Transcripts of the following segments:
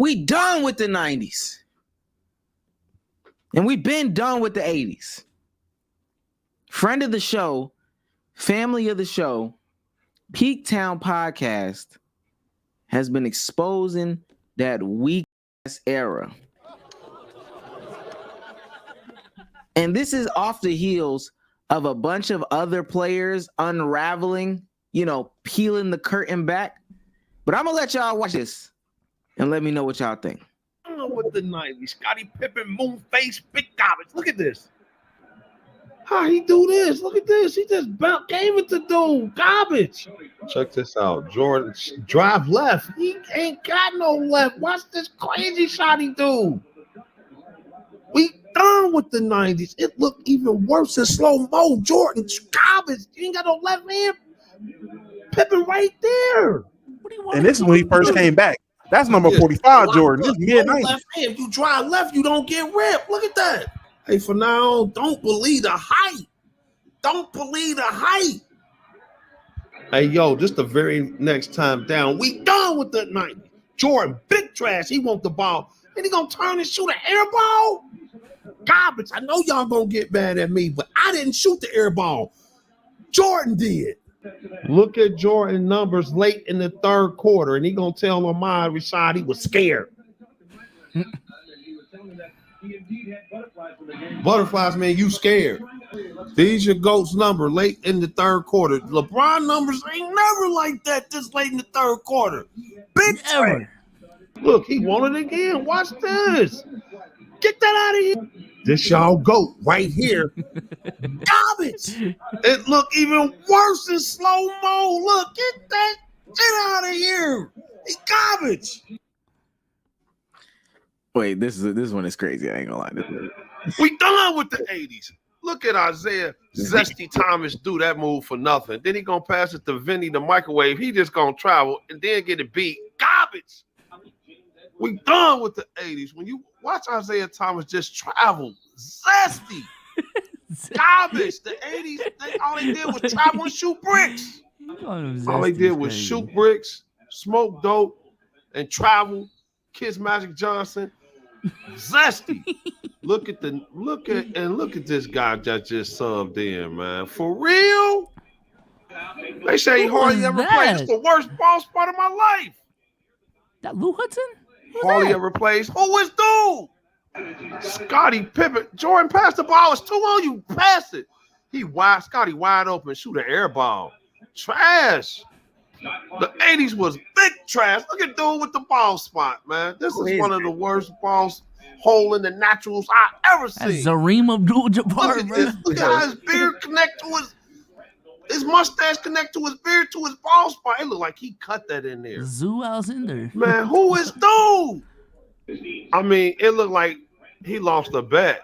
We done with the 90s. And we've been done with the 80s. Friend of the show, family of the show, Peak Town Podcast has been exposing that weak ass era. And this is off the heels of a bunch of other players unraveling, peeling the curtain back. But I'm going to let y'all watch this and let me know what y'all think. With the 90s, Scottie Pippen, Moonface, big garbage. Look at this. How he do this? Look at this. He just gave it to dude. Garbage. Check this out. Jordan drive left. He ain't got no left. Watch this crazy shot he do. We done with the 90s. It looked even worse in slow-mo. Jordan, garbage. You ain't got no left hand. Pippen right there. What do you want? And this is when he first came back. That's number 45, Jordan. This is mid-90s. If you drive left, you don't get ripped. Look at that. Hey, for now, don't believe the hype. Don't believe the hype. Hey, yo, this the very next time down. We done with the 90s. Jordan, big trash. He want the ball. And he gonna turn and shoot an air ball? Garbage. I know y'all gonna get mad at me, but I didn't shoot the air ball. Jordan did. Look at Jordan numbers late in the third quarter, and he gonna tell Ahmad Rashad he was scared. Butterflies, man, you scared. These your GOAT's number late in the third quarter. LeBron numbers ain't never like that this late in the third quarter. Big time. Look, he won it again. Watch this. Get that out of here. This y'all GOAT right here. Garbage. It looked even worse in slow-mo. Look, get that shit out of here. It's garbage. Wait, this one is crazy. I ain't gonna lie. We done with the 80s. Look at Isaiah Zesty Thomas do that move for nothing. Then he gonna pass it to Vinny the microwave. He just gonna travel and then get it beat. Garbage. We done with the 80s. When you watch Isaiah Thomas just travel, zesty. Garbage. The 80s, all they did was travel and shoot bricks. All they did was shoot bricks, smoke dope, and travel. Kiss Magic Johnson. Zesty. Look at this guy that just subbed in, man. For real? They say he hardly ever played. It's the worst ball spot of my life. That Lou Hudson? Hardly ever plays. Who is dude? Scottie Pippen. Jordan passed the ball. It's 2 on you. Pass it. Scottie wide open. Shoot an air ball. Trash. The 80s was big trash. Look at dude with the ball spot, man. This is one of the worst balls hole in the naturals I ever seen. That's Zareem Abdul-Jabbar, bro. Look at how his beard connect to his mustache connect to his beard to his ball spot. It looked like he cut that in there. Zoo Alcindor. Man, who is dude? I mean, it looked like he lost a bet.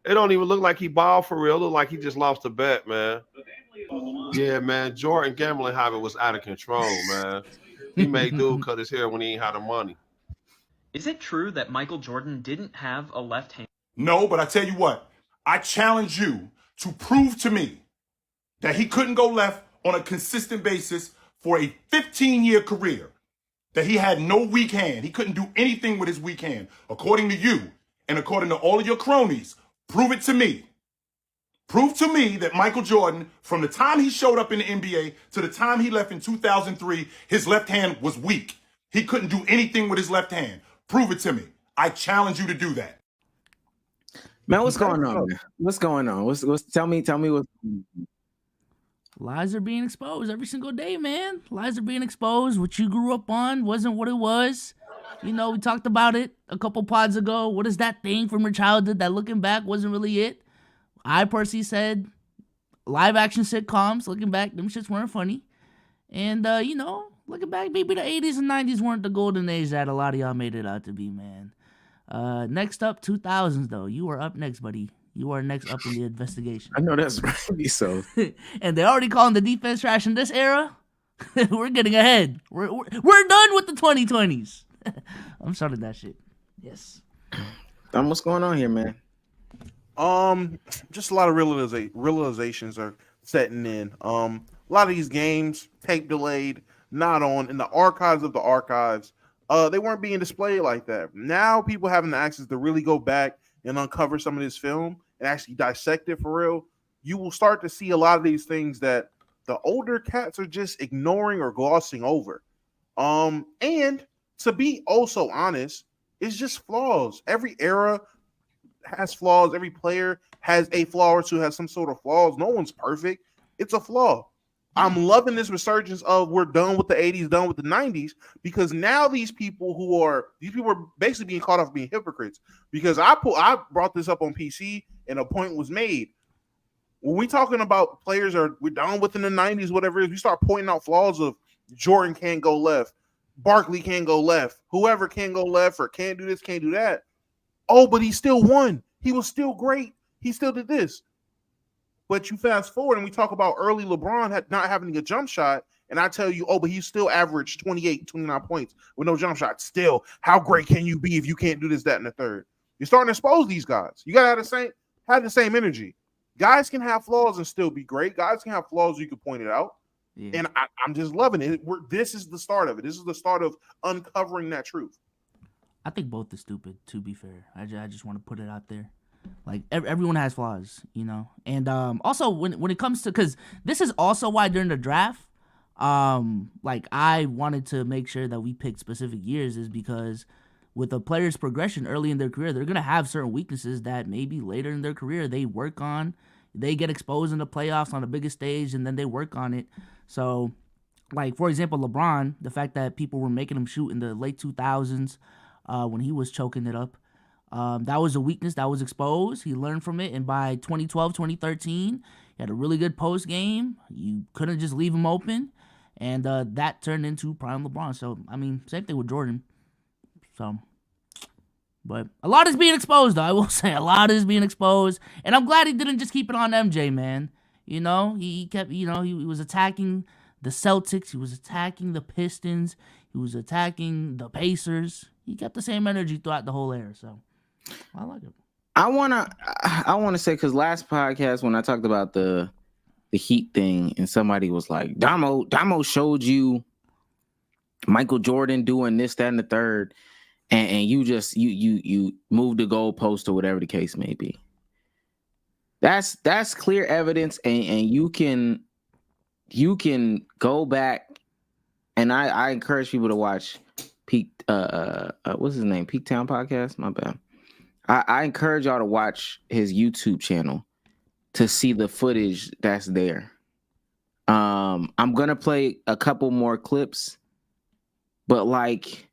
It don't even look like he balled for real. It looked like he just lost a bet, man. Yeah, man. Jordan gambling habit was out of control, man. He made dude cut his hair when he ain't had the money. Is it true that Michael Jordan didn't have a left hand? No, but I tell you what, I challenge you to prove to me that he couldn't go left on a consistent basis for a 15-year career, that he had no weak hand. He couldn't do anything with his weak hand. According to you and according to all of your cronies, prove it to me. Prove to me that Michael Jordan, from the time he showed up in the NBA to the time he left in 2003, his left hand was weak. He couldn't do anything with his left hand. Prove it to me. I challenge you to do that. Man, what's going on? Man? What's going on? Tell me what's. Lies are being exposed every single day, man. Lies are being exposed. What you grew up on wasn't what it was. We talked about it a couple pods ago. What is that thing from your childhood that looking back wasn't really it? I personally said live action sitcoms, looking back, them shits weren't funny. And, looking back, maybe the 80s and 90s weren't the golden age that a lot of y'all made it out to be, man. Next up, 2000s, though. You are up next, buddy. You are next up in the investigation. I know that's right. So. And they're already calling the defense trash in this era. We're getting ahead. We're done with the 2020s. I'm starting that shit. Yes. What's going on here, man? Just a lot of realizations are setting in. A lot of these games, tape delayed, not on, in the archives of the archives. they weren't being displayed like that. Now people having the access to really go back and uncover some of this film and actually dissect it for real. You will start to see a lot of these things that the older cats are just ignoring or glossing over. And to be also honest, it's just flaws. Every era has flaws. Every player has a flaw or two, has some sort of flaws. No one's perfect. It's a flaw. I'm loving this resurgence of we're done with the 80s, done with the 90s, because now these people are basically being caught off being hypocrites. Because I brought this up on PC and a point was made. When we talking about players we're done with in the 90s, whatever it is, we start pointing out flaws of Jordan can't go left, Barkley can't go left, whoever can't go left or can't do this, can't do that. Oh, but he still won. He was still great. He still did this. But you fast forward and we talk about early LeBron not having a jump shot, and I tell you, oh, but he still averaged 28, 29 points with no jump shot. Still, how great can you be if you can't do this, that, and the third? You're starting to expose these guys. You gotta have the same energy. Guys can have flaws and still be great. Guys can have flaws, you can point it out. Yeah. And I'm just loving it. This is the start of it. This is the start of uncovering that truth. I think both are stupid, to be fair. I just want to put it out there. Like, everyone has flaws, you know? And also, when it comes to... Because this is also why during the draft, like, I wanted to make sure that we picked specific years is because with a player's progression early in their career, they're going to have certain weaknesses that maybe later in their career they work on. They get exposed in the playoffs on the biggest stage, and then they work on it. So, like, for example, LeBron, the fact that people were making him shoot in the late 2000s when he was choking it up, that was a weakness that was exposed. He learned from it, and by 2012, 2013, he had a really good post game. You couldn't just leave him open, and that turned into prime LeBron. So, I mean, same thing with Jordan. So, but a lot is being exposed, though. I will say a lot is being exposed, and I'm glad he didn't just keep it on MJ, man. You know, he kept, you know, he was attacking the Celtics. He was attacking the Pistons. He was attacking the Pacers. He kept the same energy throughout the whole era, so I like it. I wanna say, because last podcast when I talked about the Heat thing, and somebody was like, Damo showed you Michael Jordan doing this, that, and the third, and you just you moved the goalpost or whatever the case may be. That's clear evidence, and you can go back, and I encourage people to watch Peak what's his name? Peak Town Podcast? My bad. I encourage y'all to watch his YouTube channel to see the footage that's there. I'm gonna play a couple more clips, but like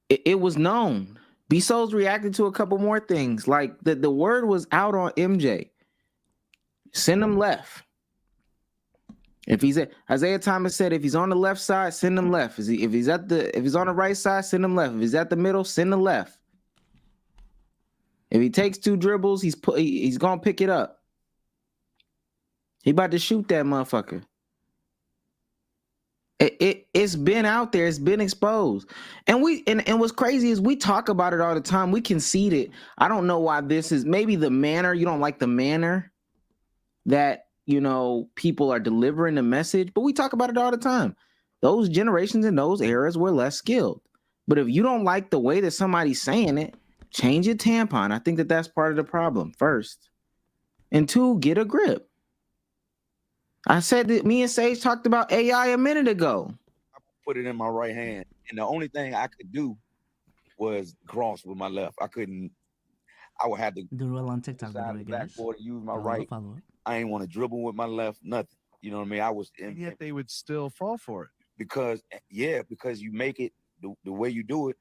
it was known. B-Soul's reacted to a couple more things. Like the word was out on MJ. Send him left. If he's Isaiah Thomas said, if he's on the left side, send him left. If he's on the right side, send him left. If he's at the middle, send him left. If he takes 2 dribbles, he's gonna pick it up. He about to shoot that motherfucker. It's been out there. It's been exposed. And what's crazy is we talk about it all the time. We concede it. I don't know why this is. Maybe the manner. You don't like the manner that, you know, people are delivering the message. But we talk about it all the time. Those generations in those eras were less skilled. But if you don't like the way that somebody's saying it, change your tampon. I think that's part of the problem, first. And 2, get a grip. I said that me and Sage talked about AI a minute ago. I put it in my right hand, and the only thing I could do was cross with my left. I would have to do it on TikTok. Side the backboard and use my right. I ain't want to dribble with my left, nothing. You know what I mean? I was, and yet they would still fall for it because you make it the way you do it.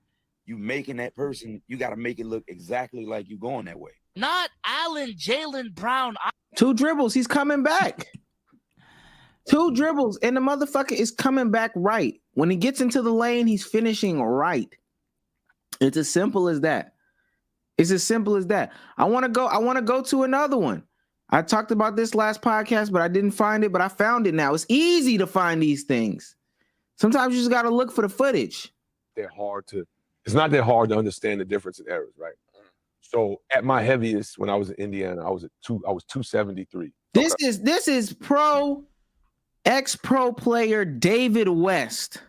You making that person. You got to make it look exactly like you going that way. Not Allen Jaylen Brown. 2 dribbles. He's coming back. 2 dribbles, and the motherfucker is coming back right. When he gets into the lane, he's finishing right. It's as simple as that. It's as simple as that. I want to go to another one. I talked about this last podcast, but I didn't find it, but I found it now. It's easy to find these things. Sometimes you just got to look for the footage. It's not that hard to understand the difference in eras, right? So at my heaviest, when I was in Indiana, I was 273. This is ex-pro player David West.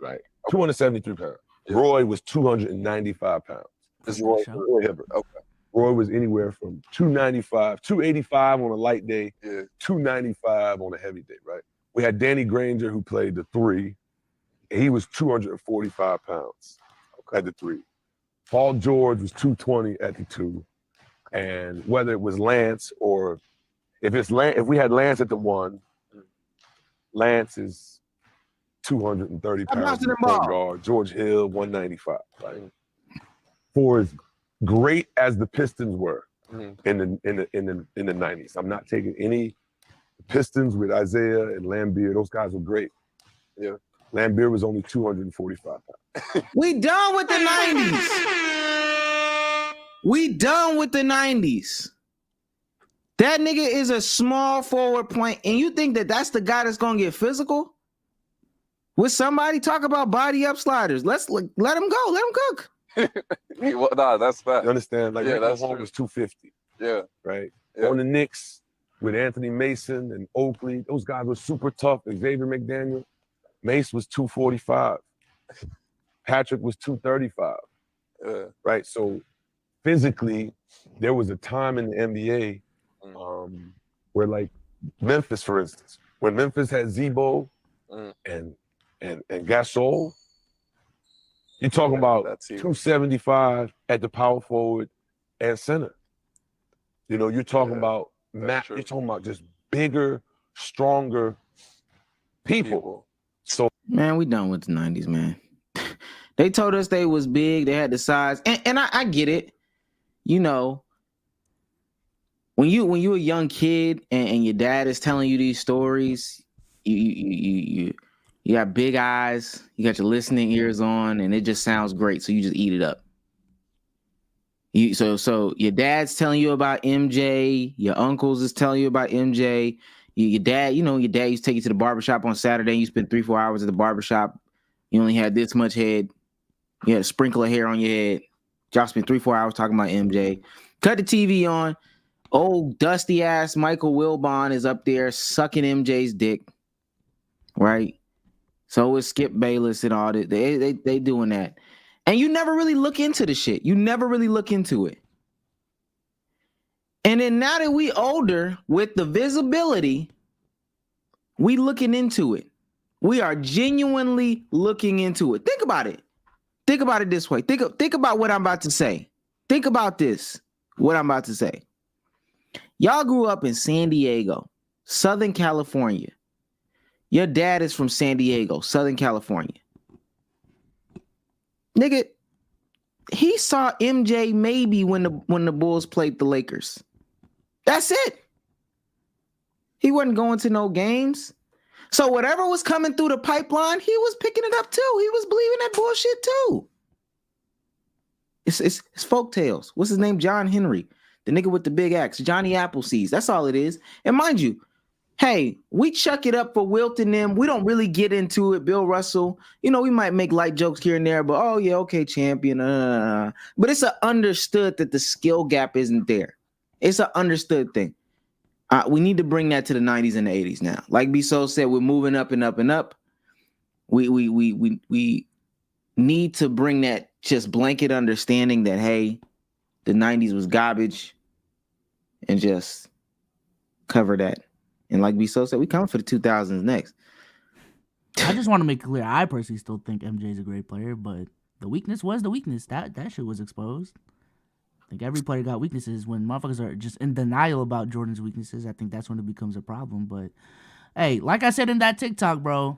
Right. 273 pounds. Yeah. Roy was 295 pounds. This is Roy Hibbert. Okay. Roy was anywhere from 295, 285 on a light day, Yeah. 295 on a heavy day, right? We had Danny Granger who played the 3. And he was 245 pounds at the 3. Paul George was 220 at the 2. And whether it was Lance or if we had Lance at the 1, Lance is 230 pounds at point guard. George Hill, 195. Right? For as great as the Pistons were in the 90s, I'm not taking any Pistons with Isaiah and Lambeer. Those guys were great. Yeah. Lambeer was only 245 pounds. We done with the 90s. We done with the 90s. That nigga is a small forward point, and you think that that's the guy that's gonna get physical? With somebody talk about body up sliders. Let him go. Let him cook. Well, nah, that's fact. You understand? Like, Yeah, Rick that's Mahorn true. was 250. Yeah. Right? Yeah. On the Knicks with Anthony Mason and Oakley, those guys were super tough. Xavier McDaniel, Mace was 245. Patrick was 235. Right? So physically, there was a time in the NBA where, like, Memphis, for instance, when Memphis had Zebo and Gasol, you're talking about 275 at the power forward and center. You know, you're talking about you're talking about just bigger, stronger people. So, man, we done with the 90s, man. They told us they was big, they had the size, and I get it. You know, when you a young kid and your dad is telling you these stories, you got big eyes, you got your listening ears on, and it just sounds great, so you just eat it up. So your dad's telling you about MJ, your uncles is telling you about MJ, your dad used to take you to the barbershop on Saturday, you spent 3-4 hours at the barbershop, you only had this much head, you had a sprinkle of hair on your head, y'all spent 3-4 hours talking about MJ. Cut the TV on, old dusty ass Michael Wilbon is up there sucking MJ's dick, right? So is Skip Bayless and all that. They doing that. And you never really look into the shit. You never really look into it. And then now that we older with the visibility, we looking into it. We are genuinely looking into it. Think about it. Think about it this way. Think about what I'm about to say. Think about this, what I'm about to say. Y'all grew up in San Diego, Southern California. Your dad is from San Diego, Southern California. Nigga, he saw MJ maybe when the Bulls played the Lakers. That's it. He wasn't going to no games. So whatever was coming through the pipeline, he was picking it up too. He was believing that bullshit too. It's folk tales. What's his name? John Henry, the nigga with the big axe, Johnny Appleseeds. That's all it is. And mind you, hey, we chuck it up for Wilt and them. We don't really get into it. Bill Russell, we might make light jokes here and there, but oh yeah, okay, champion. But it's understood that the skill gap isn't there. It's an understood thing. We need to bring that to the 90s and the 80s now. Like B-So said, we're moving up and up and up. We need to bring that just blanket understanding that, hey, the 90s was garbage, and just cover that. And like B-So said, we coming for the 2000s next. I just want to make clear, I personally still think MJ's a great player, but the weakness was the weakness. That shit was exposed. I think every player got weaknesses. When motherfuckers are just in denial about Jordan's weaknesses, I think that's when it becomes a problem. But hey, like I said in that TikTok, bro,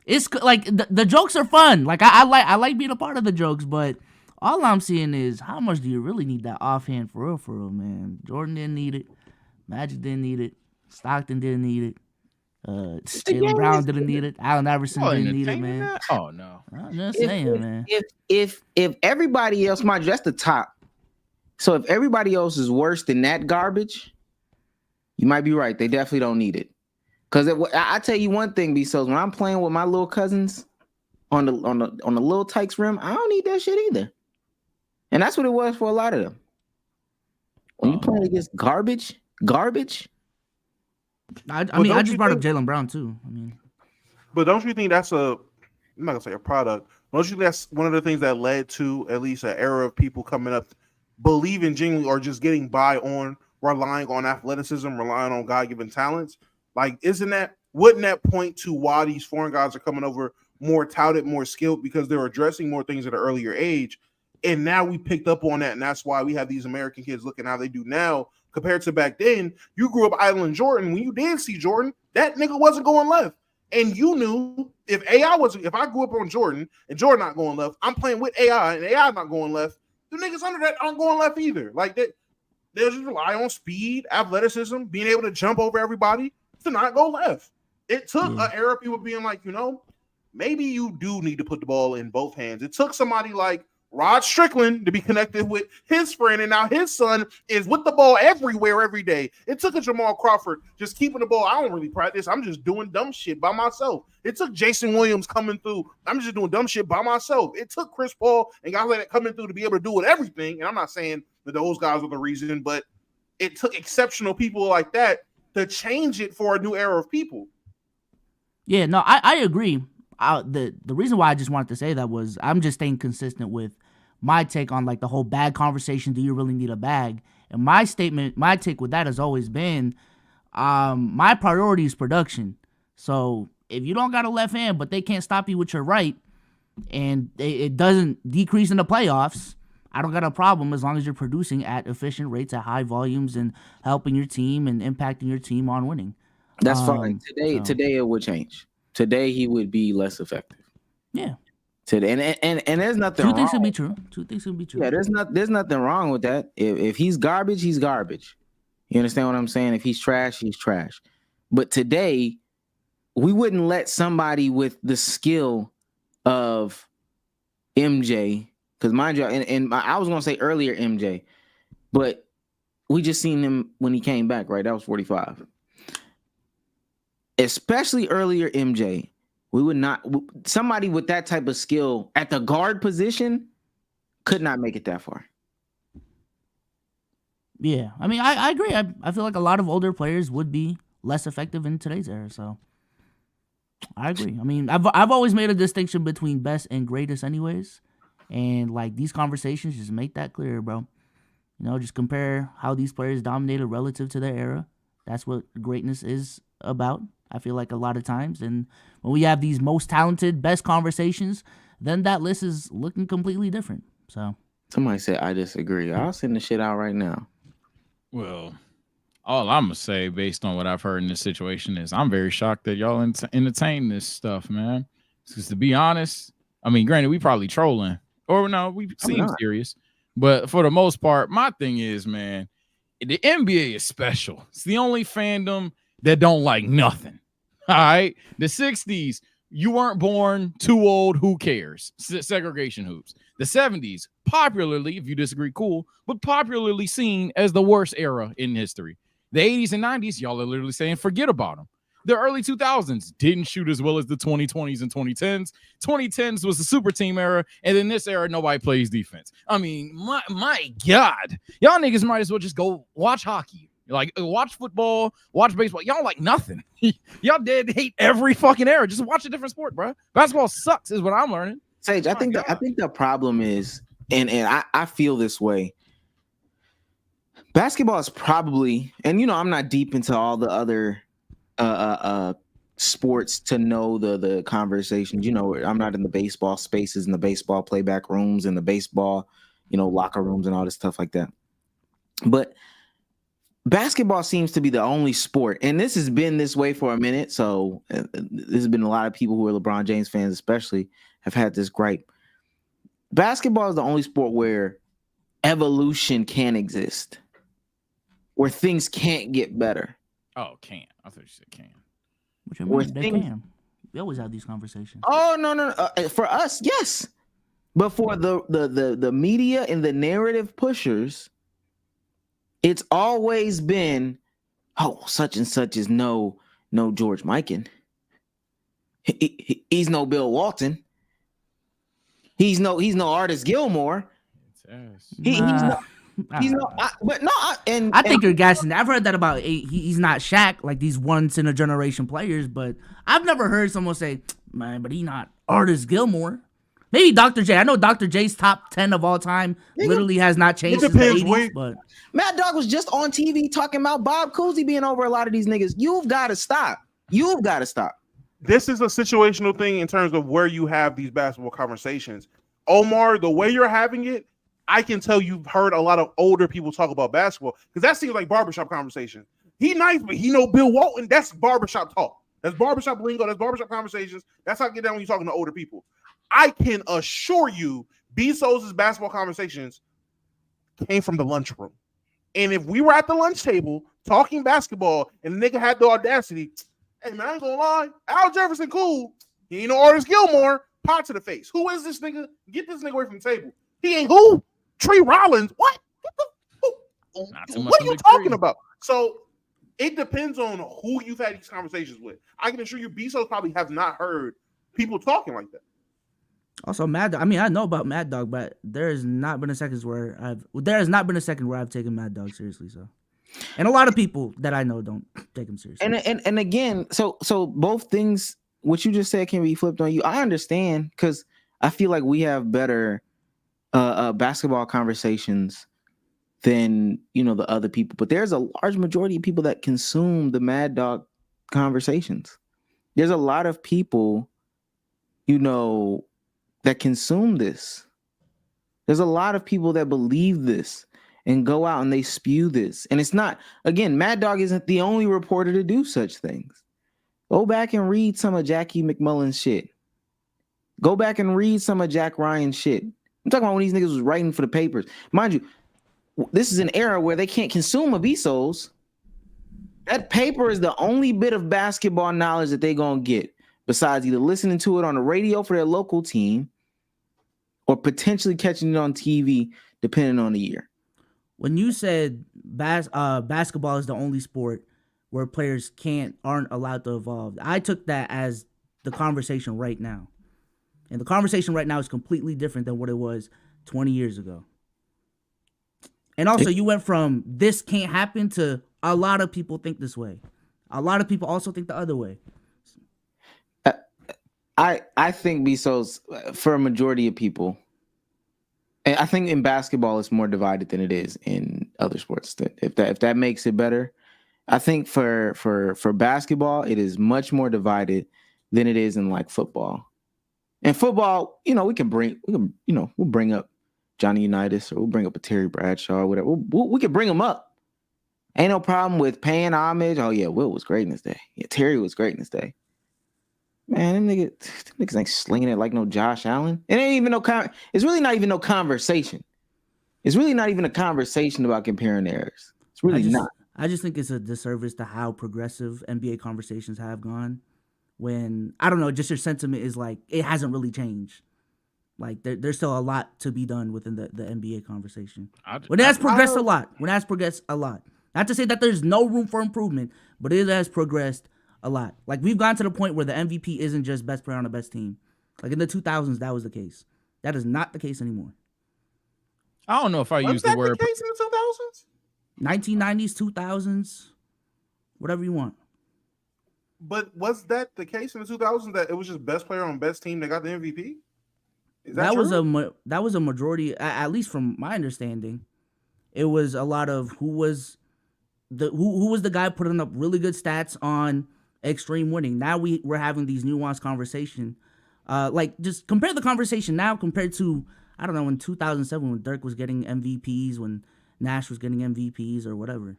it's like the jokes are fun. Like I like being a part of the jokes, but all I'm seeing is how much do you really need that offhand for real, man? Jordan didn't need it. Magic didn't need it. Stockton didn't need it. Jaylen Brown didn't need it. Allen Iverson didn't need it, man. That? Oh no. I'm just saying, man. If everybody else, mind you, that's the top. So if everybody else is worse than that garbage, you might be right. They definitely don't need it. Because I tell you one thing, B-So, when I'm playing with my little cousins on the little Tykes rim, I don't need that shit either. And that's what it was for a lot of them. When you playing against garbage. I mean, I just brought up Jaylen Brown too. I mean, but don't you think that's a I'm not gonna say a product. Don't you think that's one of the things that led to at least an era of people coming up believing genuinely or just getting by on relying on athleticism, relying on God-given talents? Like, wouldn't that point to why these foreign guys are coming over more touted, more skilled, because they're addressing more things at an earlier age? And now we picked up on that, and that's why we have these American kids looking how they do now compared to back then. You grew up idling Jordan. When you did see Jordan, that nigga wasn't going left. And you knew if I grew up on Jordan and Jordan not going left, I'm playing with AI and AI not going left, the niggas under that aren't going left either. Like that, they just rely on speed, athleticism, being able to jump over everybody to not go left. It took an era of people being like, maybe you do need to put the ball in both hands. It took somebody like Rod Strickland to be connected with his friend, and now his son is with the ball everywhere every day. It took a Jamal Crawford just keeping the ball. I don't really practice. I'm just doing dumb shit by myself. It took Jason Williams coming through. I'm just doing dumb shit by myself. It took Chris Paul and guys like that coming through to be able to do it everything. And I'm not saying that those guys were the reason, but it took exceptional people like that to change it for a new era of people. Yeah, no, I agree. The reason why I just wanted to say that was I'm just staying consistent with my take on like the whole bag conversation. Do you really need a bag? And my take with that has always been, my priority is production. So if you don't got a left hand, but they can't stop you with your right, and it doesn't decrease in the playoffs, I don't got a problem as long as you're producing at efficient rates at high volumes and helping your team and impacting your team on winning. That's fine. Today it would change. Today he would be less effective. Yeah. Today and there's nothing wrong. Two things can be true. Yeah, there's nothing wrong with that. If he's garbage, he's garbage. You understand what I'm saying? If he's trash, he's trash. But today, we wouldn't let somebody with the skill of MJ, because mind you, and I was gonna say earlier MJ, but we just seen him when he came back, right? That was 45. Especially earlier MJ, we would not, somebody with that type of skill at the guard position could not make it that far. Yeah, I mean, I agree. I feel like a lot of older players would be less effective in today's era. So I agree. I mean, I've always made a distinction between best and greatest, anyways. And like these conversations just make that clear, bro. Just compare how these players dominated relative to their era. That's what greatness is about, I feel like, a lot of times. And when we have these most talented, best conversations, then that list is looking completely different. So somebody said I disagree. I'll send the shit out right now. Well, all I'm gonna say, based on what I've heard in this situation, is I'm very shocked that y'all entertain this stuff, man. Because to be honest, I mean, granted, we probably trolling, or no, we seem serious, but for the most part, my thing is, man, the NBA is special. It's the only fandom that don't like nothing. All right, the 60s, you weren't born, too old, who cares? Segregation hoops. The 70s, popularly, if you disagree, cool, but popularly seen as the worst era in history. The 80s and 90s, y'all are literally saying forget about them. The early 2000s didn't shoot as well as the 2020s and 2010s. 2010s was the super team era, and in this era, nobody plays defense. I mean, my God, y'all niggas might as well just go watch hockey. Like, watch football, watch baseball. Y'all like nothing. Y'all dead hate every fucking era. Just watch a different sport, bro. Basketball sucks is what I'm learning. Sage, I think the problem is, and I feel this way. Basketball is probably, and I'm not deep into all the other sports to know the conversations. I'm not in the baseball spaces, in the baseball playback rooms, in the baseball, locker rooms and all this stuff like that. But basketball seems to be the only sport, and this has been this way for a minute. So there's been a lot of people who are LeBron James fans, especially, have had this gripe. Basketball is the only sport where evolution can exist, where things can't get better. Oh, can. I thought you said can. Which I mean, they can. We always have these conversations. Oh, no. For us, yes. But for the media and the narrative pushers, it's always been, such and such is no George Mikan. He's no Bill Walton. He's no Artis Gilmore. I think you're guessing. I've heard that about he's not Shaq, like these once in a generation players, but I've never heard someone say, man, but he's not Artist Gilmore. Maybe Dr. J. I know Dr. J's top 10 of all time literally has not changed since the 80s, but Mad Dog was just on TV talking about Bob Cousy being over a lot of these niggas. You've got to stop. You've got to stop. This is a situational thing in terms of where you have these basketball conversations. Omar, the way you're having it, I can tell you've heard a lot of older people talk about basketball because that seems like barbershop conversation. He nice, but he know Bill Walton. That's barbershop talk. That's barbershop lingo. That's barbershop conversations. That's how I get down when you're talking to older people. I can assure you, Bezos' basketball conversations came from the lunchroom. And if we were at the lunch table talking basketball and the nigga had the audacity, hey man, I ain't gonna lie, Al Jefferson cool. He ain't no Artist Gilmore. Pot to the face. Who is this nigga? Get this nigga away from the table. He ain't who? Tree Rollins. What? What are you talking about? So it depends on who you've had these conversations with. I can assure you, Bezos probably have not heard people talking like that. Also, Mad Dog. I mean, I know about Mad Dog, but there has not been a second where I've taken Mad Dog seriously. So, and a lot of people that I know don't take him seriously. And again, so both things what you just said can be flipped on you. I understand because I feel like we have better basketball conversations than the other people. But there's a large majority of people that consume the Mad Dog conversations. There's a lot of people, that consume this. There's a lot of people that believe this and go out and they spew this. And it's not, again, Mad Dog isn't the only reporter to do such things. Go back and read some of Jackie McMullen's shit. Go back and read some of Jack Ryan's shit. I'm talking about when these niggas was writing for the papers. Mind you, this is an era where they can't consume a Bezos. That paper is the only bit of basketball knowledge that they're going to get, besides either listening to it on the radio for their local team or potentially catching it on TV, depending on the year. When you said basketball is the only sport where players aren't allowed to evolve, I took that as the conversation right now. And the conversation right now is completely different than what it was 20 years ago. And also, you went from this can't happen to a lot of people think this way. A lot of people also think the other way. I think Bezos, for a majority of people, and I think in basketball it's more divided than it is in other sports. If that makes it better, I think for basketball it is much more divided than it is in like football. In football, we'll bring up Johnny Unitas or we'll bring up a Terry Bradshaw or whatever. We can bring them up. Ain't no problem with paying homage. Oh yeah, Will was great in his day. Yeah, Terry was great in his day. Man, them niggas ain't slinging it like no Josh Allen. It ain't even it's really not even no conversation. It's really not even a conversation about comparing errors. It's really not. I just think it's a disservice to how progressive NBA conversations have gone. When, I don't know, just your sentiment is like, it hasn't really changed. Like, there's still a lot to be done within the NBA conversation. When it has progressed a lot. Not to say that there's no room for improvement, but it has progressed a lot. Like, we've gotten to the point where the MVP isn't just best player on the best team. Like, in the 2000s, that was the case. That is not the case anymore. I don't know if I use the word. Was that the case in the 2000s? 1990s, 2000s, whatever you want. But was that the case in the 2000s that it was just best player on best team that got the MVP? That was a majority, at least from my understanding. It was a lot of who was the guy putting up really good stats on extreme winning. Now we're having these nuanced conversation. Like, just compare the conversation now compared to, I don't know, in 2007 when Dirk was getting MVPs, when Nash was getting MVPs or whatever.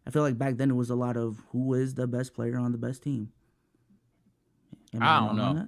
I feel like back then it was a lot of who is the best player on the best team. I don't know.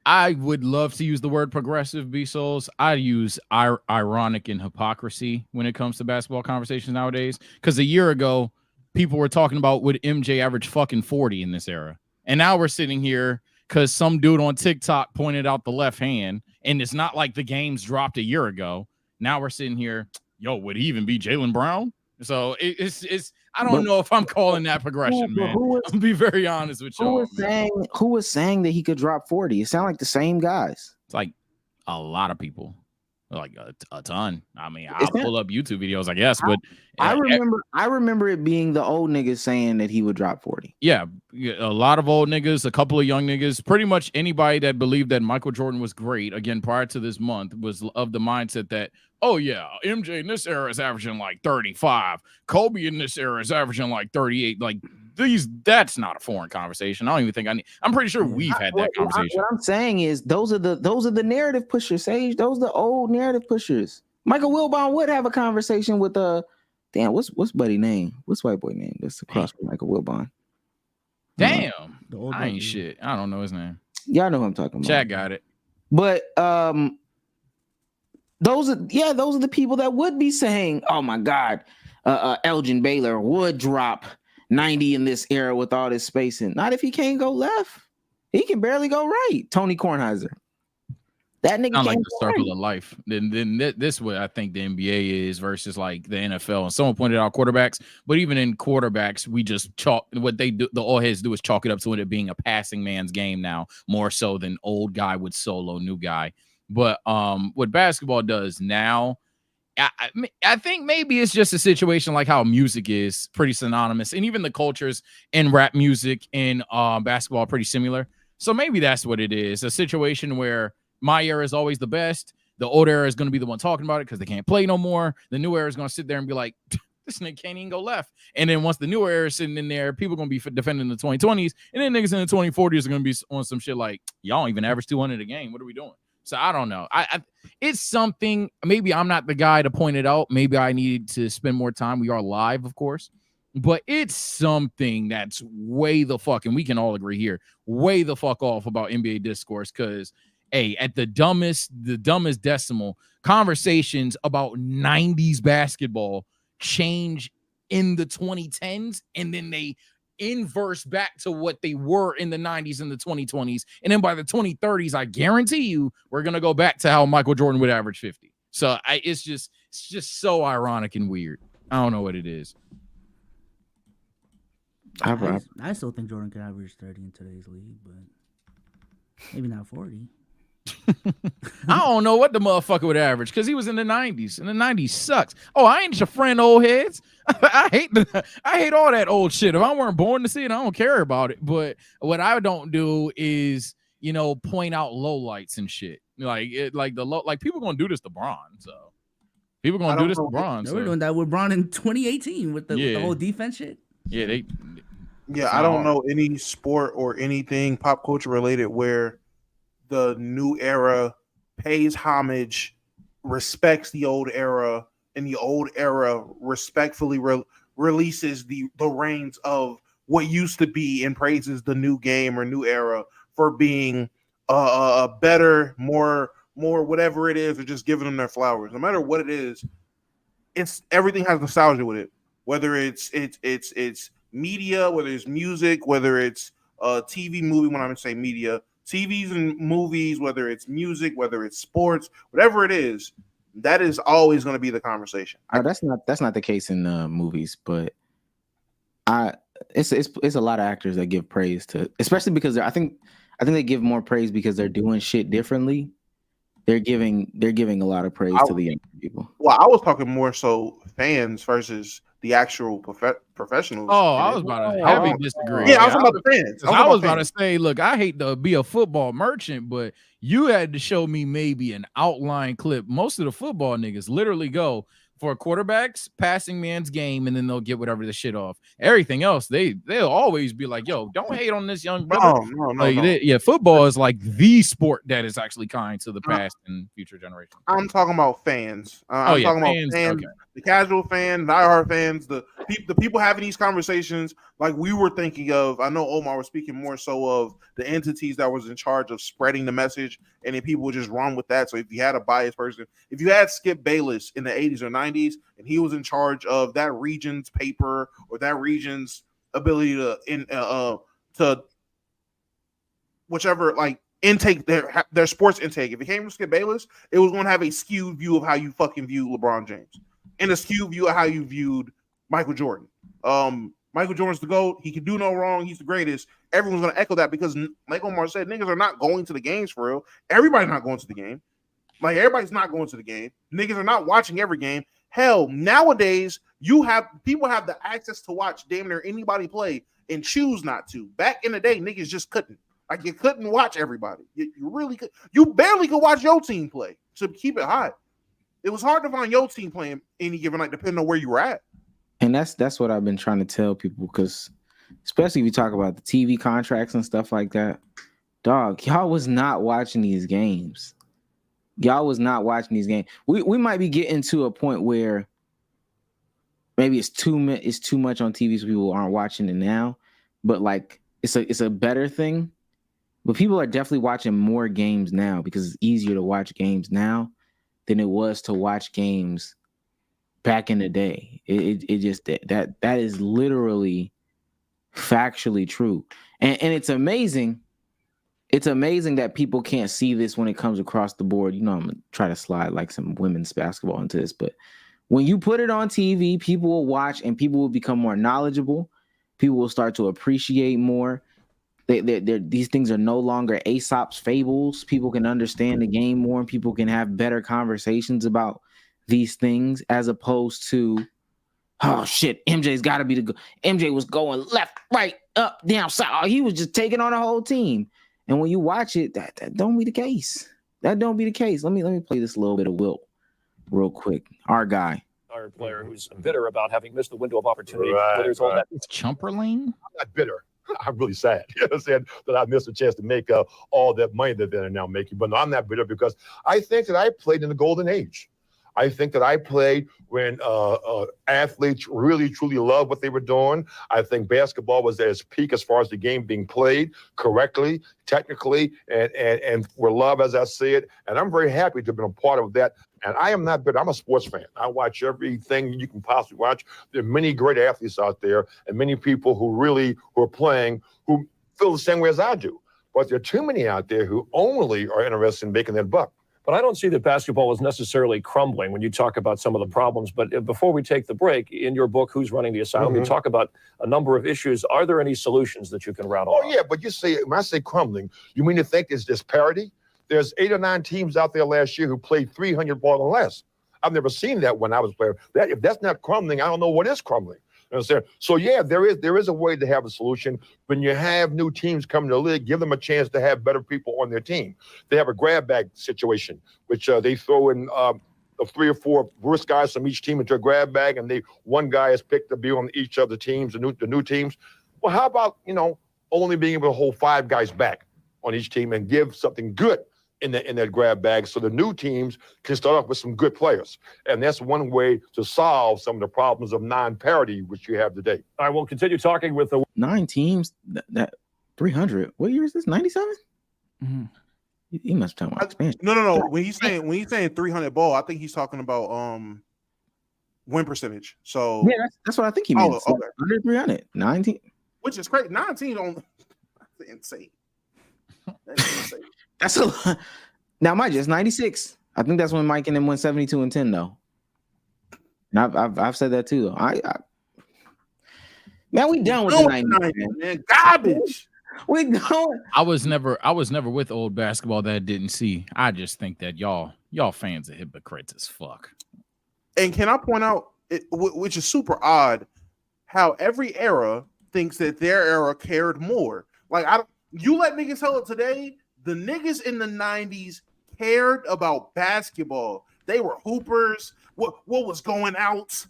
I would love to use the word progressive, B-Souls. I use ironic and hypocrisy when it comes to basketball conversations nowadays. Because a year ago, people were talking about would MJ average fucking 40 in this era. And now we're sitting here because some dude on TikTok pointed out the left hand. And it's not like the games dropped a year ago. Now we're sitting here, would he even be Jaylen Brown? So it's I don't know if I'm calling that progression, man. I'll be very honest with you. Who was saying that he could drop 40? It sounded like the same guys. It's like a lot of people. Like a ton. I mean, It's I'll pull up YouTube videos, I guess, but I remember it being the old niggas saying that he would drop 40. yeah, a lot of old niggas, a couple of young niggas, pretty much anybody that believed that Michael Jordan was great, again, prior to this month, was of the mindset that, oh yeah, MJ in this era is averaging like 35. Kobe in this era is averaging like 38. Like that's not a foreign conversation. I don't even think I'm pretty sure we've had that conversation. What I'm saying is those are the narrative pushers, Sage. Those are the old narrative pushers. Michael Wilbon would have a conversation with damn, what's buddy name? What's white boy name? That's across from Michael Wilbon. Damn. I ain't shit. I don't know his name. Y'all know who I'm talking about. Chad got it. But those are the people that would be saying, oh my God, Elgin Baylor would drop 90 in this era with all this spacing. Not if he can't go left. He can barely go right. Tony Kornheiser. That nigga not like can't the go circle right. of life. Then this what I think the NBA is versus like the NFL. And someone pointed out quarterbacks, but even in quarterbacks, we just chalk what they do. The old heads do is chalk it up to it being a passing man's game now, more so than old guy would solo new guy. But what basketball does now, I think maybe it's just a situation like how music is pretty synonymous, and even the cultures in rap music and basketball are pretty similar. So maybe that's what it is, a situation where my era is always the best. The old era is going to be the one talking about it because they can't play no more. The new era is going to sit there and be like, this nigga can't even go left. And then once the new era is sitting in there, people are going to be defending the 2020s, and then niggas in the 2040s are going to be on some shit like, y'all don't even average 200 a game. What are we doing? So I don't know. It's something. Maybe I'm not the guy to point it out. Maybe I need to spend more time. We are live, of course, but it's something that's way the fuck, and we can all agree here, way the fuck off about NBA discourse. Because at the dumbest decimal, conversations about 90s basketball change in the 2010s, and then they inverse back to what they were in the 90s and the 2020s, and then by the 2030s, I guarantee you we're gonna go back to how Michael Jordan would average 50. So it's just so ironic and weird. I don't know what it is. I still think Jordan could average 30 in today's league, but maybe not 40. I don't know what the motherfucker would average because he was in the 90s, and the 90s sucks. Oh, I ain't your friend, old heads. I hate all that old shit. If I weren't born to see it, I don't care about it. But what I don't do is, point out lowlights and shit. Like people gonna do this to Bron. So people gonna do this to Bron. They were doing that with Bron in 2018 with the whole defense shit. Yeah, I don't know any sport or anything pop culture related where the new era pays homage, respects the old era, and the old era respectfully releases the reins of what used to be and praises the new game or new era for being better, more whatever it is, or just giving them their flowers. No matter what it is, it's everything has nostalgia with it. Whether it's media, whether it's music, whether it's TV, movie. When I say media, TVs and movies, whether it's music, whether it's sports, whatever it is, that is always going to be the conversation. No, that's not the case in movies, but it's a lot of actors that give praise to, especially because I think they give more praise because they're doing shit differently. They're giving a lot of praise to the young people. Well, I was talking more so fans versus the actual professionals. Oh, I was about to heavy disagree. Yeah, I was talking about the fans. I was about to say, look, I hate to be a football merchant, but you had to show me maybe an outline clip. Most of the football niggas literally go for quarterbacks, passing man's game, and then they'll get whatever the shit off. Everything else, they'll always be like, yo, don't hate on this young brother. No. Football is like the sport that is actually kind to the past and future generations. I'm talking about fans. I'm talking about fans, okay. The casual fans, diehard fans, the people having these conversations like we were thinking of. I know Omar was speaking more so of the entities that was in charge of spreading the message, and then people would just run with that. So if you had a biased person, if you had Skip Bayless in the 80s or 90s, and he was in charge of that region's paper or that region's ability to whichever like intake their sports intake. If it came from Skip Bayless, it was going to have a skewed view of how you fucking view LeBron James and a skewed view of how you viewed Michael Jordan. Michael Jordan's the GOAT. He can do no wrong. He's the greatest. Everyone's going to echo that because, like Omar said, niggas are not going to the games for real. Everybody's not going to the game. Like everybody's not going to the game. Niggas are not watching every game. Hell, nowadays people have the access to watch damn near anybody play and choose not to. Back in the day, niggas just couldn't. Like you couldn't watch everybody. You really could. You barely could watch your team play to keep it hot. It was hard to find your team playing any given night, depending on where you were at. And that's what I've been trying to tell people, because especially if you talk about the TV contracts and stuff like that, dog, y'all was not watching these games. Y'all was not watching these games. We might be getting to a point where maybe it's too much on TV, so people aren't watching it now. But like it's a better thing. But people are definitely watching more games now because it's easier to watch games now than it was to watch games back in the day. It just that is literally factually true. And it's amazing. It's amazing that people can't see this when it comes across the board. You know, I'm gonna try to slide like some women's basketball into this, but when you put it on TV, people will watch and people will become more knowledgeable. People will start to appreciate more. These things are no longer Aesop's fables. People can understand the game more, and people can have better conversations about these things, as opposed to, oh shit, MJ's got to be MJ was going left, right, up, down, side. Oh, he was just taking on a whole team. And when you watch it, that don't be the case. That don't be the case. Let me play this little bit of Wilt real quick. Our guy. Our player who's bitter about having missed the window of opportunity. Right, There's all that. It's Chumperlane? I'm not bitter. I'm really sad. You know what I'm saying? That I missed a chance to make all that money that they're now making. But no, I'm not bitter because I think that I played in the golden age. I think that I played when athletes really, truly loved what they were doing. I think basketball was at its peak as far as the game being played correctly, technically, and for love, as I see it. And I'm very happy to have been a part of that. And I am not bitter. I'm a sports fan. I watch everything you can possibly watch. There are many great athletes out there and many people who are playing who feel the same way as I do. But there are too many out there who only are interested in making that buck. But I don't see that basketball is necessarily crumbling when you talk about some of the problems. But before we take the break, in your book, Who's Running the Asylum, you talk about a number of issues. Are there any solutions that you can rattle off? Yeah, but when I say crumbling, you mean to think it's disparity? There's 8 or 9 teams out there last year who played 300 ball and less. I've never seen that when I was playing. If that's not crumbling, I don't know what is crumbling. You understand? So yeah, there is a way to have a solution. When you have new teams coming to the league, give them a chance to have better people on their team. They have a grab bag situation, which they throw in 3 or 4 worst guys from each team into a grab bag, and one guy is picked to be on each of the teams, the new teams. Well, how about only being able to hold 5 guys back on each team and give something good in that grab bag, so the new teams can start off with some good players. And that's one way to solve some of the problems of non-parity which you have today. All right, we'll continue talking with the 9 teams. That 300. What year is this? 97. Mm-hmm. He must be talking about expansion. No. When he's saying 300 ball, I think he's talking about win percentage. So yeah, that's what I think he means. Oh, okay. Under 300, 19. Which is crazy. 19 on. That's insane. That's insane. That's a lot. Now, mind you, it's 96. I think that's when Mike and them went 72 and 10, though. And I've said that too, though. Man, we done with the 90s, man. Garbage. We done. I was never with old basketball that I didn't see. I just think that y'all fans are hypocrites as fuck. And can I point out, which is super odd, how every era thinks that their era cared more. Like you let niggas tell it today. The niggas in the 90s cared about basketball. They were hoopers. What was going out?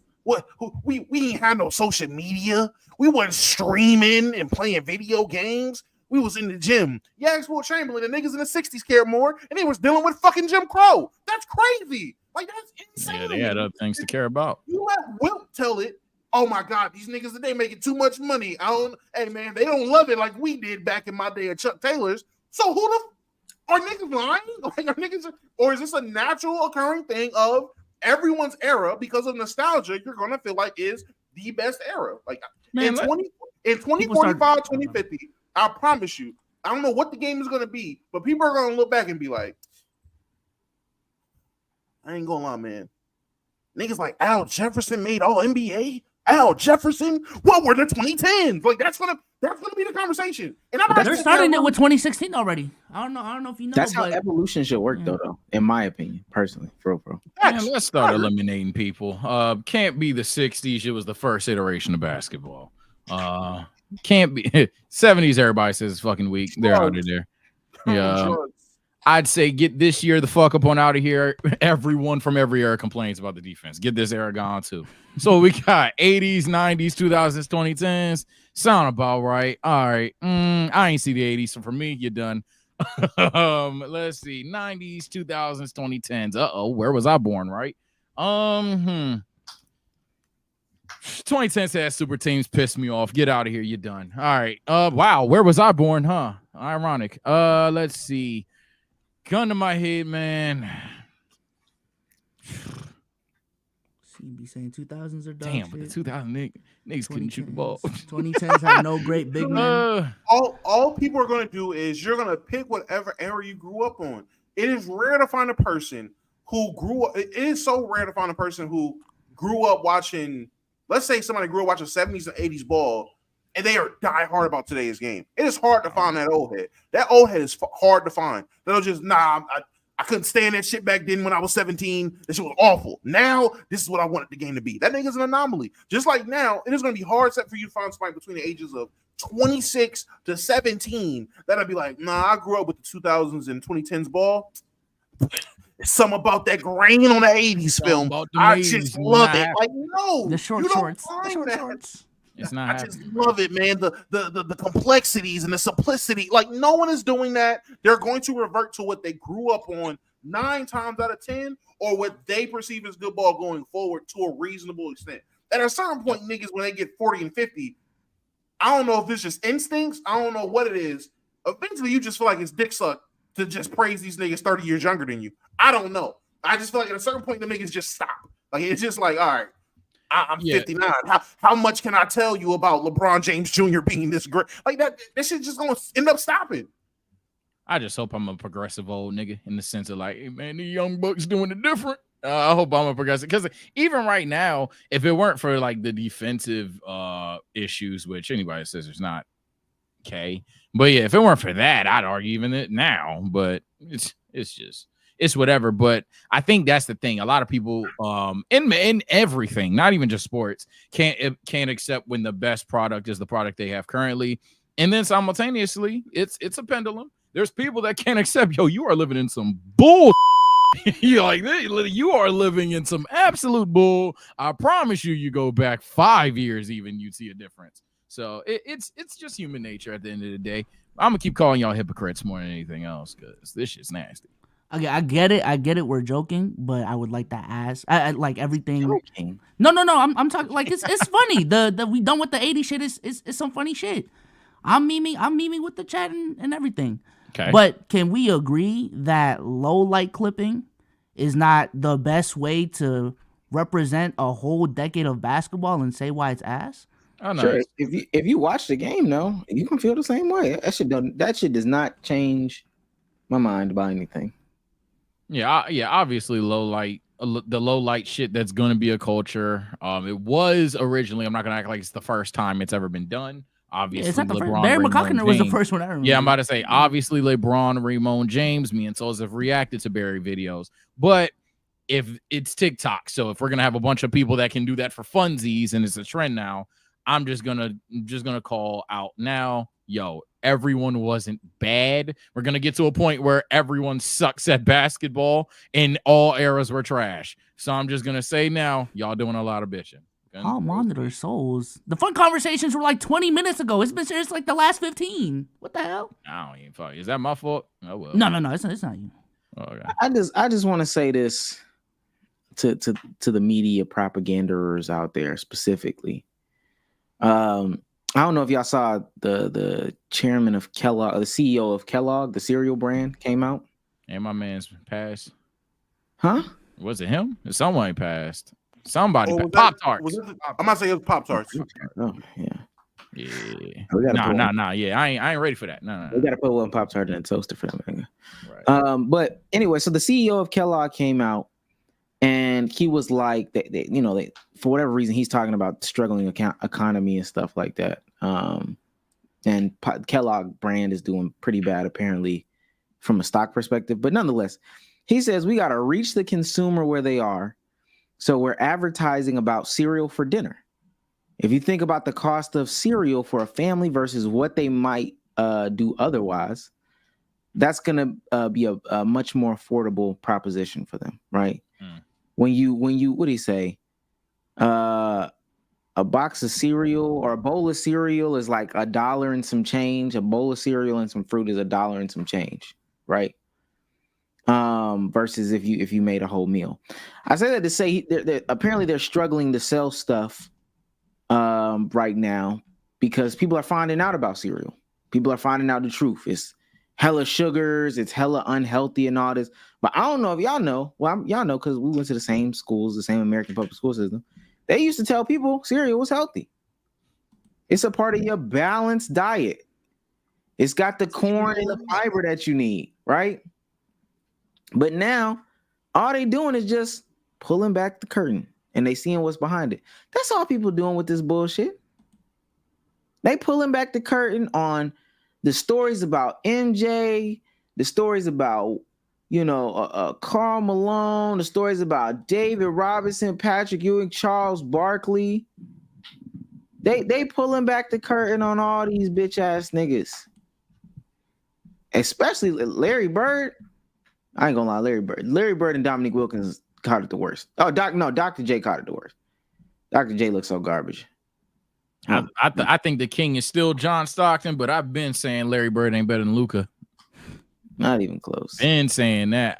We ain't had no social media. We wasn't streaming and playing video games. We was in the gym. Yeah, Will Chamberlain, the niggas in the 60s cared more, and they was dealing with fucking Jim Crow. That's crazy. Like, that's insane. Yeah, they had other things to care about. You let Wilt tell it. Oh my God, these niggas today making too much money. Hey man, they don't love it like we did back in my day at Chuck Taylor's. So are niggas lying? Like, or is this a natural occurring thing of everyone's era because of nostalgia? You're gonna feel like is the best era. Like in 2045, 2050, I promise you. I don't know what the game is gonna be, but people are gonna look back and be like, I ain't gonna lie, man. Niggas like Al Jefferson made all NBA. Al Jefferson, what were the 2010s? Like that's gonna be the conversation. And they're starting it with 2016 already. I don't know if you know. That's how evolution should work, though. In my opinion, personally, for real. Man, let's start eliminating people. Can't be the 60s. It was the first iteration of basketball. Can't be 70s. Everybody says it's fucking weak. They're out of there. Yeah. I'd say get this year the fuck up on out of here. Everyone from every era complains about the defense. Get this era gone too. So we got 80s, 90s, 2000s, 2010s. Sound about right. All right. I ain't see the 80s. So for me, you're done. Let's see. 90s, 2000s, 2010s. Where was I born, right? 2010s had super teams. Pissed me off. Get out of here. You're done. All right. Wow. Where was I born, huh? Ironic. Let's see. Gun to my head, man. Be saying 2000s are dog damn, shit. but the 2000 niggas couldn't shoot the ball. 2010s had no great big men. All people are going to do is you're going to pick whatever era you grew up on. It is rare to find a person who grew up. It is so rare to find a person who grew up watching. Let's say somebody grew up watching 70s and 80s ball, and they are die hard about today's game. It is hard to find that old head. That old head is hard to find. They'll just I couldn't stand that shit back then when I was 17. This shit was awful. Now, this is what I wanted the game to be. That nigga's an anomaly. Just like now, it is going to be hard set for you to find somebody between the ages of 26 to 17 that'll be like, nah, I grew up with the 2000s and 2010s ball. There's something about that grain on the 80s film. I just love it. Like, no. The short shorts. It's not. I just love it, man. The complexities and the simplicity. Like, no one is doing that. They're going to revert to what they grew up on 9 times out of 10, or what they perceive as good ball going forward to a reasonable extent. At a certain point, niggas, when they get 40 and 50, I don't know if it's just instincts. I don't know what it is. Eventually, you just feel like it's dick suck to just praise these niggas 30 years younger than you. I don't know. I just feel like at a certain point, the niggas just stop. Like, it's just like, all right. I'm 59. How much can I tell you about LeBron James Jr. being this great? Like that shit just gonna end up stopping. I just hope I'm a progressive old nigga in the sense of like, hey man, the young bucks doing it different. I hope I'm a progressive, because even right now, if it weren't for like the defensive issues, which anybody says it's not okay, but yeah, if it weren't for that, I'd argue even it now. But it's whatever. But I think that's the thing. A lot of people in everything, not even just sports, can't accept when the best product is the product they have currently. And then simultaneously, it's a pendulum. There's people that can't accept, yo, you are living in some bull. You're like, you are living in some absolute bull. I promise you go back 5 years, even you'd see a difference. So it's just human nature at the end of the day. I'm gonna keep calling y'all hypocrites more than anything else, because this shit's nasty. Okay, I get it. We're joking, but I would like to ask. I like everything. Joking. No. I'm talking like it's funny. The we done with the 80 shit is some funny shit. I'm memeing with the chat and everything. Okay. But can we agree that low light clipping is not the best way to represent a whole decade of basketball and say why it's ass? Oh no. Sure. If you watch the game, no, you can feel the same way. That shit does not change my mind about anything. Yeah. Obviously, the low light shit that's going to be a culture. It was originally. I'm not going to act like it's the first time it's ever been done. Obviously, it's not the LeBron, Barry Raymond McCockner was the James. first one I remember. Yeah, I'm about to say. Obviously, LeBron, Raymond James, me and Souls have reacted to Barry videos, but if it's TikTok, so if we're gonna have a bunch of people that can do that for funsies and it's a trend now, I'm just gonna call out now. Yo, everyone wasn't bad. We're gonna get to a point where everyone sucks at basketball and all eras were trash. So I'm just gonna say now, y'all doing a lot of bitching. I'll monitor Souls. The fun conversations were like 20 minutes ago. It's been serious like the last 15. What the hell? I don't even fuck. Is that my fault? Oh well. No. It's not you. Okay. I just want to say this to the media propaganders out there specifically. I don't know if y'all saw the chairman of Kellogg, the CEO of Kellogg, the cereal brand, came out. And my man's passed. Huh? Was it him? Someone passed. Somebody. Pop-Tarts. I'm not saying it was Pop-Tarts. Oh, yeah. Yeah. Nah. Yeah, I ain't ready for that. No. We gotta put one Pop-Tart in a toaster for them. Right. But anyway, so the CEO of Kellogg came out And he was like, for whatever reason, he's talking about struggling economy and stuff like that. And Kellogg brand is doing pretty bad, apparently, from a stock perspective. But nonetheless, he says we got to reach the consumer where they are. So we're advertising about cereal for dinner. If you think about the cost of cereal for a family versus what they might do otherwise, that's going to be a much more affordable proposition for them, right? When you, what do you say? A box of cereal or a bowl of cereal is like $1 and some change. A bowl of cereal and some fruit is $1 and some change, right? Versus if you made a whole meal. I say that to say apparently they're struggling to sell stuff right now because people are finding out about cereal. People are finding out the truth. It's hella sugars, it's hella unhealthy and all this. But I don't know if y'all know. Well, y'all know because we went to the same schools, the same American public school system. They used to tell people cereal was healthy. It's a part of your balanced diet. It's got the corn and the fiber that you need, right? But now, all they doing is just pulling back the curtain and they seeing what's behind it. That's all people doing with this bullshit. They pulling back the curtain on the stories about MJ, the stories about, Karl Malone, the stories about David Robinson, Patrick Ewing, Charles Barkley. They pulling back the curtain on all these bitch ass niggas. Especially Larry Bird. I ain't gonna lie, Larry Bird and Dominique Wilkins caught it the worst. Oh, Dr. J caught it the worst. Dr. J looks so garbage. I think the king is still John Stockton, but I've been saying Larry Bird ain't better than Luka. Not even close. Been saying that.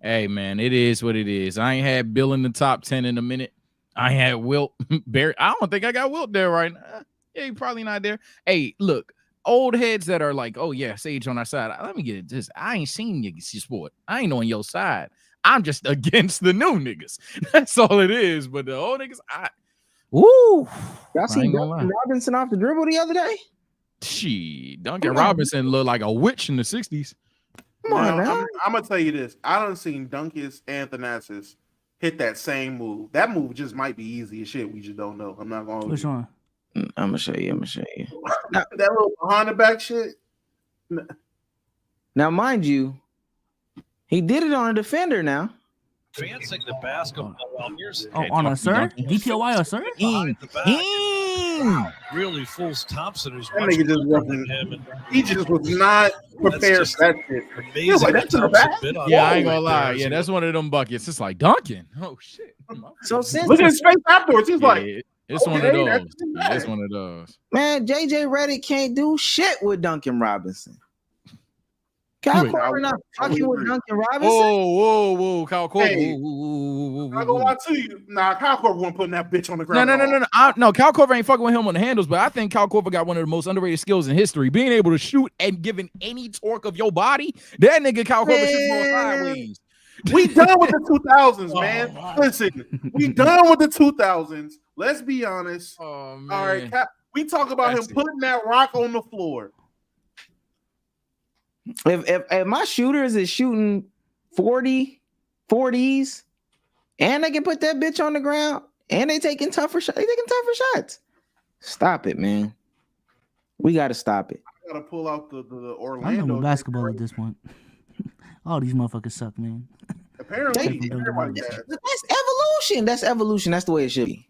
Hey man, it is what it is. I ain't had Bill in the top 10 in a minute. I ain't had Wilt Barry. I don't think I got Wilt there right now. Yeah, he probably not there. Hey, look, old heads that are like, oh yeah, Sage on our side. Let me get it. This I ain't seen you sport. I ain't on your side. I'm just against the new niggas. That's all it is. But the old niggas, y'all seen Duncan Robinson off the dribble the other day? Duncan Robinson looked like a witch in the 60s. Come on, now. I'm gonna tell you this. I done seen Duncan and Thanasis hit that same move. That move just might be easy as shit. We just don't know. I'm not gonna. Which one? I'm gonna show you. That little behind the back shit. Now, mind you, he did it on a defender now. Advancing the basketball while here's on a sir? DPOY or sir? Really fools Thompson, who's that nigga just wasn't. He just was not prepared for that shit. He was like, that's in the back. Yeah, I ain't gonna lie. Yeah, that's one of them buckets. It's like Duncan. Oh shit. So since look at his face afterwards, he's like, it's one of those. It's one of those. Man, JJ Redick can't do shit with Duncan Robinson. Kyle Korver not fucking with Duncan Robinson. Whoa, Kyle Korver. Hey, I'm not gonna lie to you. Nah, Kyle Korver wasn't putting that bitch on the ground. No, Kyle Korver ain't fucking with him on the handles, but I think Kyle Korver got one of the most underrated skills in history. Being able to shoot and giving any torque of your body, that nigga Kyle Korver should go sideways. We done with the 2000s, man. Listen, we done with the 2000s. Let's be honest. Oh, man. All right, we talk about him putting that rock on the floor. If my shooters is shooting 40s, and they can put that bitch on the ground, and they taking tougher shots. Stop it, man. We got to stop it. I got to pull out the Orlando. I'm done with basketball at this point. All these motherfuckers suck, man. Apparently, that's evolution. That's evolution. That's the way it should be.